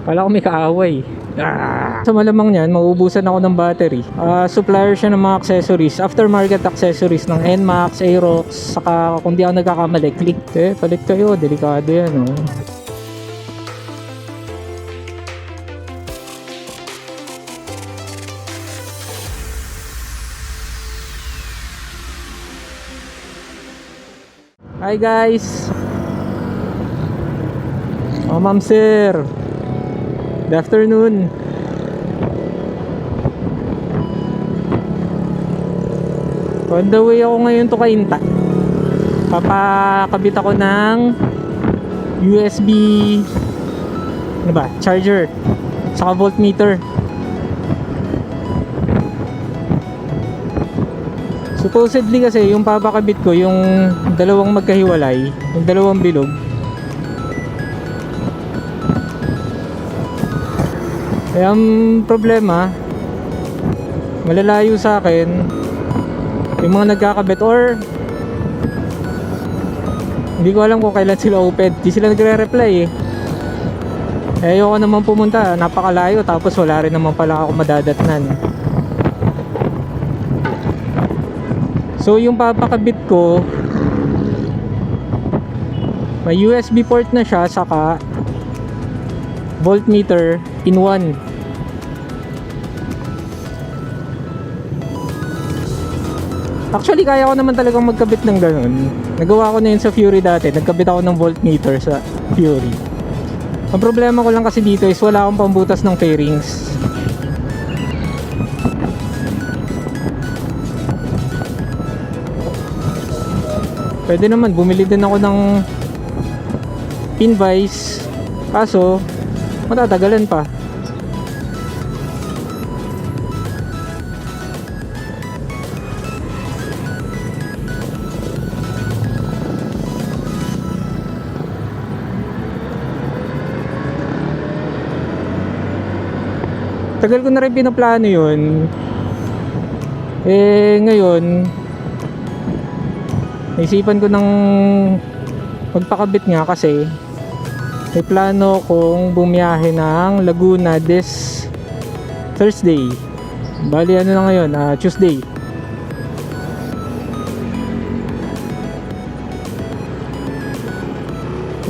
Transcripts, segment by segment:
Kala ko may kaaway. Sa malamang niyan, mauubusan ako ng battery. Supplier siya ng mga accessories, aftermarket accessories ng NMax, Aerox, saka kung di ako nagkakamali, Quik. Palit kayo, delikado yan, oh. Hi guys! Oh ma'am sir, good afternoon. On the way ako ngayon to Kainta. Papakabit ako ng USB ano ba? Charger saka voltmeter. Supposedly kasi yung papakabit ko, yung dalawang magkahiwalay, yung dalawang bilog, kaya ang problema, malalayo sa akin yung mga nagkakabit, or hindi ko alam kung kailan sila open. Di sila nagre-reply eh. Ayoko naman pumunta, napakalayo, tapos wala rin naman pala ako madadatnan. So yung papakabit ko, may USB port na siya, saka voltmeter in one. Actually kaya ko naman talagang magkabit ng ganun. Nagawa ko na yun sa Fury dati. Nagkabit ako ng voltmeter sa Fury. Ang problema ko lang kasi dito is wala akong pambutas ng fairings. Pwede naman, bumili din ako ng pin vise, kaso matatagalan pa. Tagal ko na rin pinaplano yun. Ngayon naisipan ko ng magpakabit nga kasi may plano kong bumiyahe ng Laguna this Thursday. Bali ano na ngayon, Tuesday.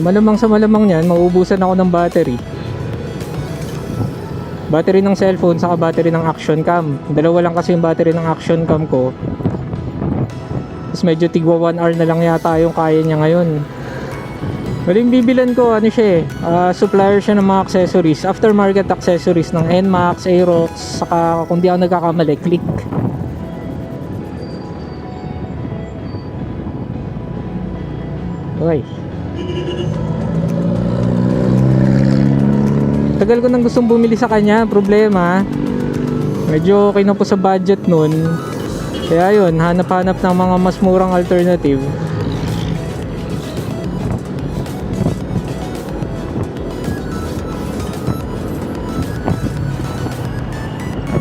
Malamang sa malamang yan, mauubusan ako ng battery. Battery ng cellphone saka battery ng ActionCam. Dalawa lang kasi yung battery ng ActionCam ko. Medyo tigwa 1 hour na lang yata yung kaya niya ngayon. Maling bibilan ko, ano siya supplier siya ng mga accessories, aftermarket accessories ng NMax, Aerox, saka kung di ako nagkakamali, Quik. Okay. Tagal ko nang gustong bumili sa kanya. Problema, medyo okay na po sa budget nun. Kaya yun, hanap-hanap ng mga mas murang alternative.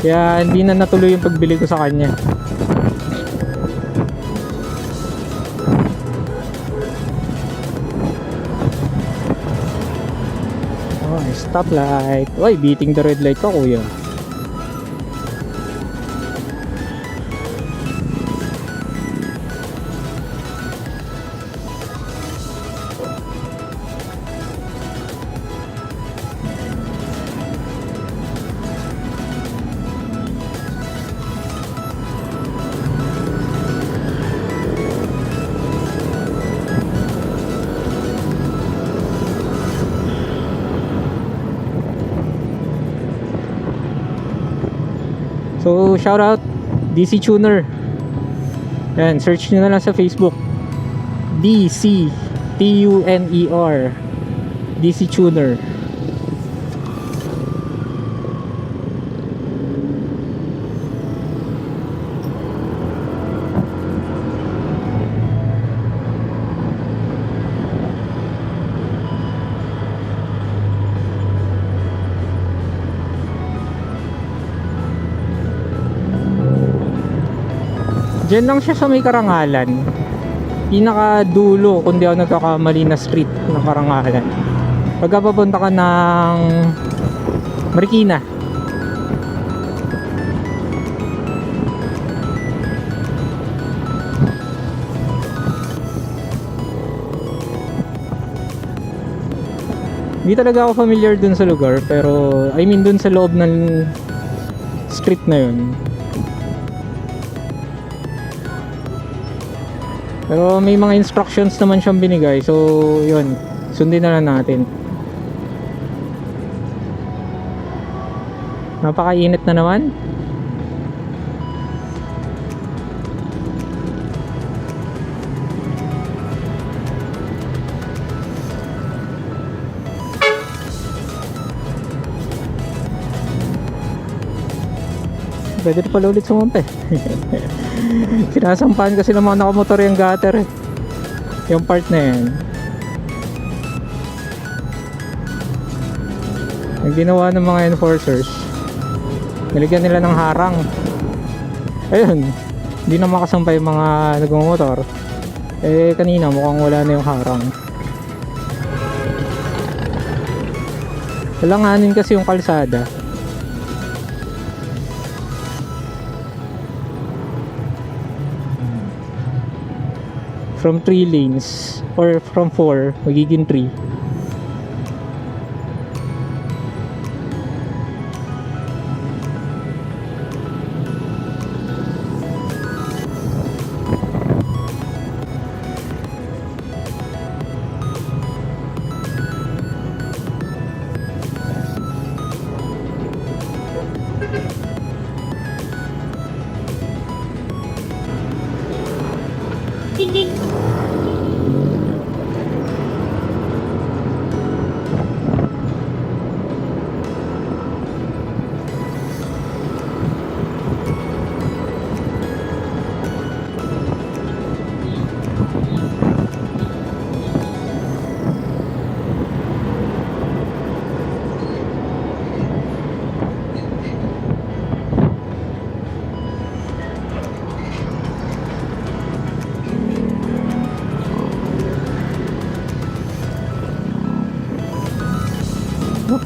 Kaya hindi na natuloy yung pagbili ko sa kanya. Oh, stoplight. Oy, beating the red light ka, kuya. So shout out DC Tuner. Yan, search nyo na lang sa Facebook. DC Tuner, DC Tuner. Diyan lang siya sa may Karangalan. Pinaka dulo, kung di ako nagkakamali, na street ng Karangalan. Pagka papunta ka ng Marikina. Hindi talaga ako familiar dun sa lugar, pero I mean dun sa loob ng street na yun. Pero may mga instructions naman siyang binigay, so yun, sundin na lang natin. Napakainit na naman. Pwede na pala ulit sumampa eh. Sinasampahan kasi ng mga nakamotor yung gutter eh. Yung part na yan. Ang ginawa ng mga enforcers, nilagyan nila ng harang. Ayun, hindi na makasampay yung mga nagmamotor. Eh kanina mukhang wala na yung harang. Walanganin kasi yung kalsada. From 3 lanes or from 4 magiging 3.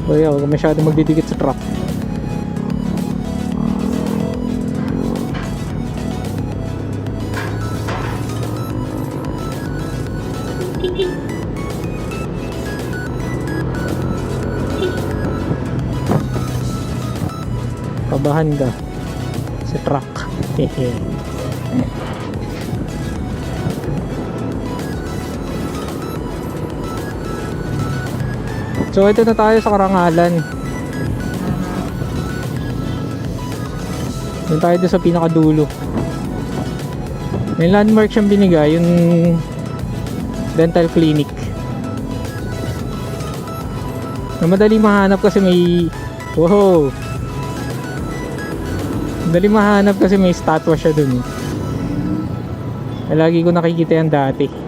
Kaya huwag masyadong magdidikit sa truck. Kabahan ka sa truck. Hehe. So ito na tayo sa Karangalan. Doon tayo doon sa pinakadulo. May landmark siyang binigay, yung dental clinic. Na madali mahanap kasi may wow. Madali mahanap kasi may statwa siya doon. Lagi ko nakikita yan dati.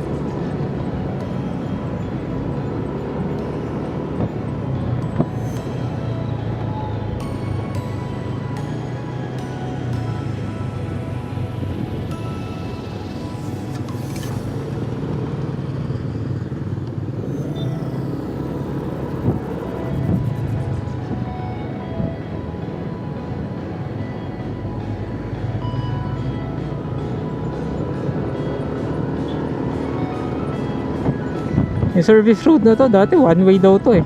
Yung service road na to, dati one way daw to eh.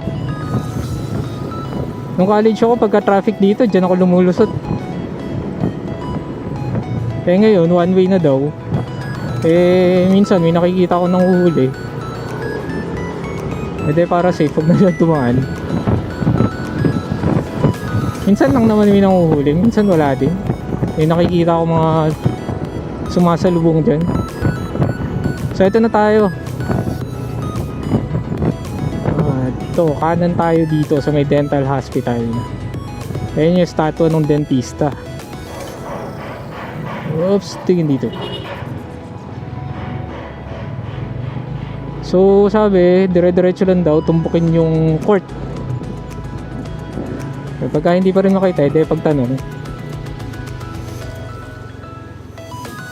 Nung college ako, pagka traffic dito, dyan ako lumulusot. Eh ngayon, one way na daw. Eh minsan may nakikita ko nang uhuli. Eh di para safe, huwag na dyan tumaan. Minsan lang naman may nanguhuli, minsan wala din. May nakikita ko mga sumasalubong dyan. So ito na tayo. Ito, kanan tayo dito sa may dental hospital. Ayan yung statue ng dentista. Oops, tingin dito. So sabi, dire-diretso lang daw, tumpukin yung court. Pagka hindi pa rin makita, ito yung pagtanong.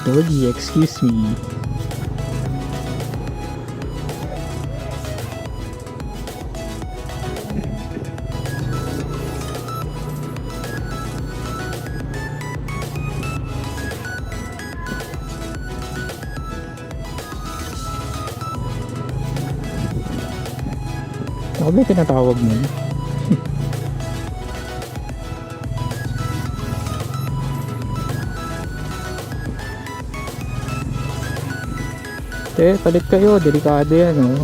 Doggy, excuse me. ba yung tinatawag mo? Palit kayo, delikado yan, oh.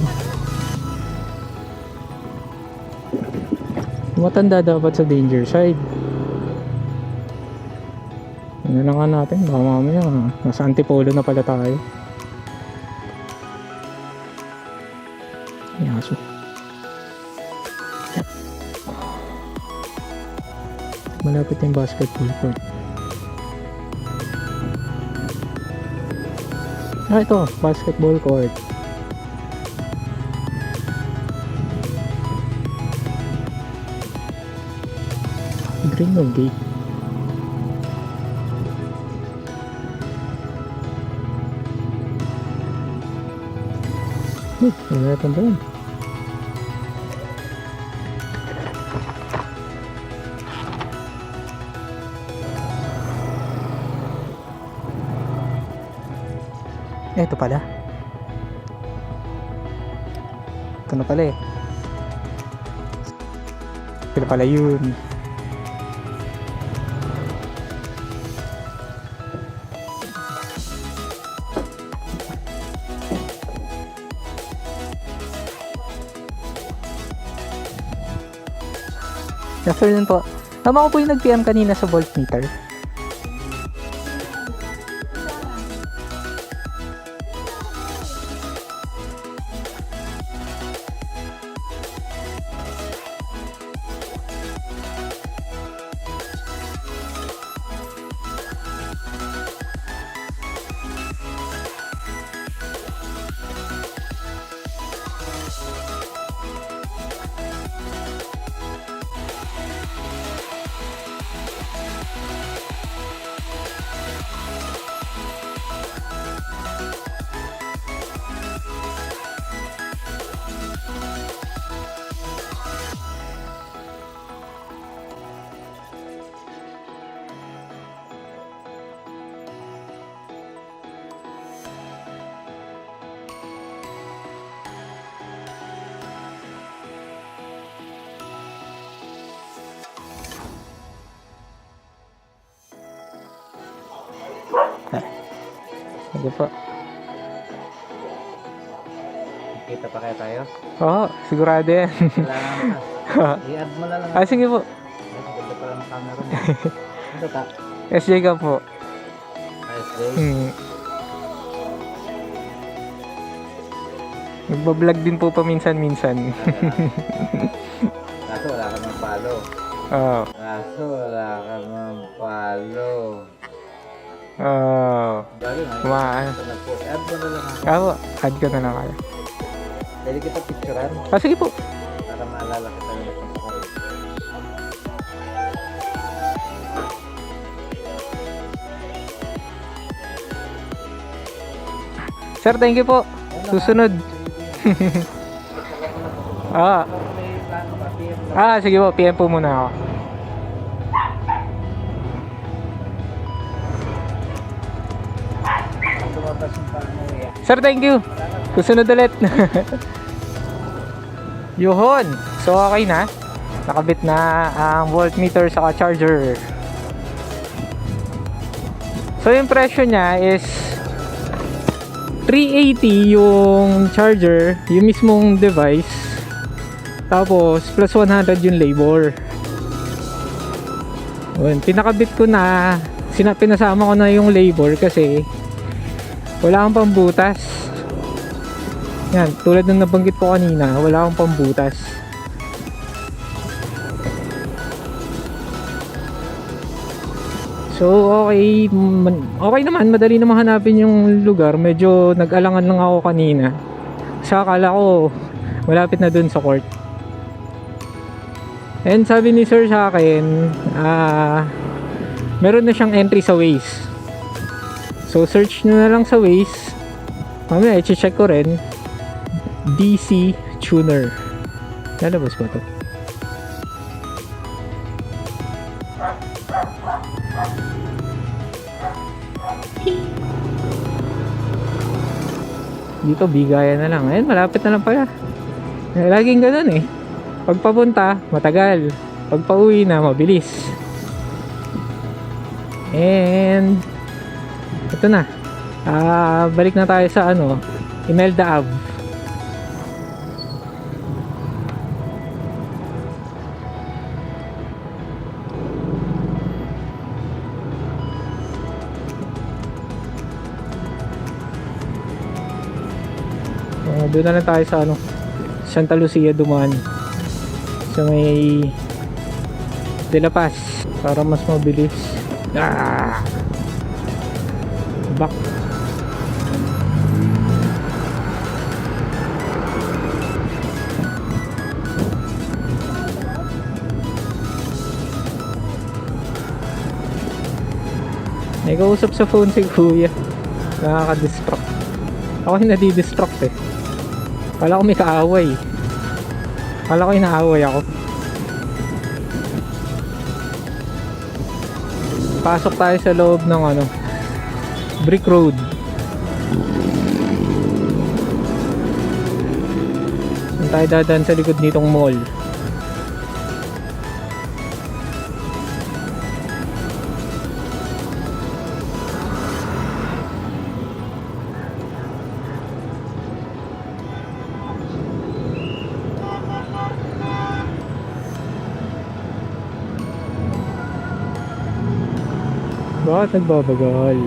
Matanda dapat sa danger side. Ano na nga natin, baka mamaya nasa antipolo na pala tayo. Yaso. Malapit yung basketball court. Ito, basketball court. Green o gate? Wala natin doon. Ito pala. Ito na pala eh. Ito na pala yun. Afternoon po. Tama ko po yung nag-PM kanina sa voltmeter. Sige po. Kita pa kaya tayo? Oo, sigurado yan. Kailangan na. I-add mo na lang. Sige po. Ganda pa lang ang camera mo. Ano ka? SJCam po. SJ? Nagbablog din po paminsan-minsan. Kaso wala ka ng follow. Oo. Kaso wala ka ng follow. Oo. Bagay nga. Kumaan. I-add mo na lang ako. Ako, add ko na lang kayo. Pwede kita picturean Sige po. para maalala kita na napunta ka rin. Sir, thank you po. Susunod. Sige po, PM po muna ako. Sir, thank you. Susunod ulit. Yuhon. So, okay na. Nakabit na ang voltmeter sa charger. So, yung presyo niya is 380 yung charger, yung mismong device. Tapos, plus 100 yung labor. Pinakabit ko na. Pinasama ko na yung labor kasi wala akong pambutas. Yan, tulad ng nabanggit ko kanina, wala akong pambutas. So, okay naman, madali naman hanapin yung lugar. Medyo nag-alangan lang ako kanina. Sa akala ko, malapit na dun sa court. And sabi ni sir sa akin, meron na siyang entry sa Waze. So, search nyo na lang sa Waze. Mamaya, i-check ko rin. DC Tuner. Lalabas ba ito? Dito, bigayan na lang. Ayun, malapit na lang pala. Laging ganun eh. Pag papunta, matagal. Pag pauwi na, mabilis. And ito na. Balik na tayo sa Imelda Ave. Doon na lang tayo sa Santa Lucia dumaan sa may De La Paz para mas mabilis. Back. May kausap sa phone si Kuya. Nakaka-distract. Ako yung nadi-distract eh. Kala ko may kaaway. Kala ko inaaway ako. Pasok tayo sa loob ng brick road. Saan tayo dadaan sa likod nitong mall? Bakit nagbabagal?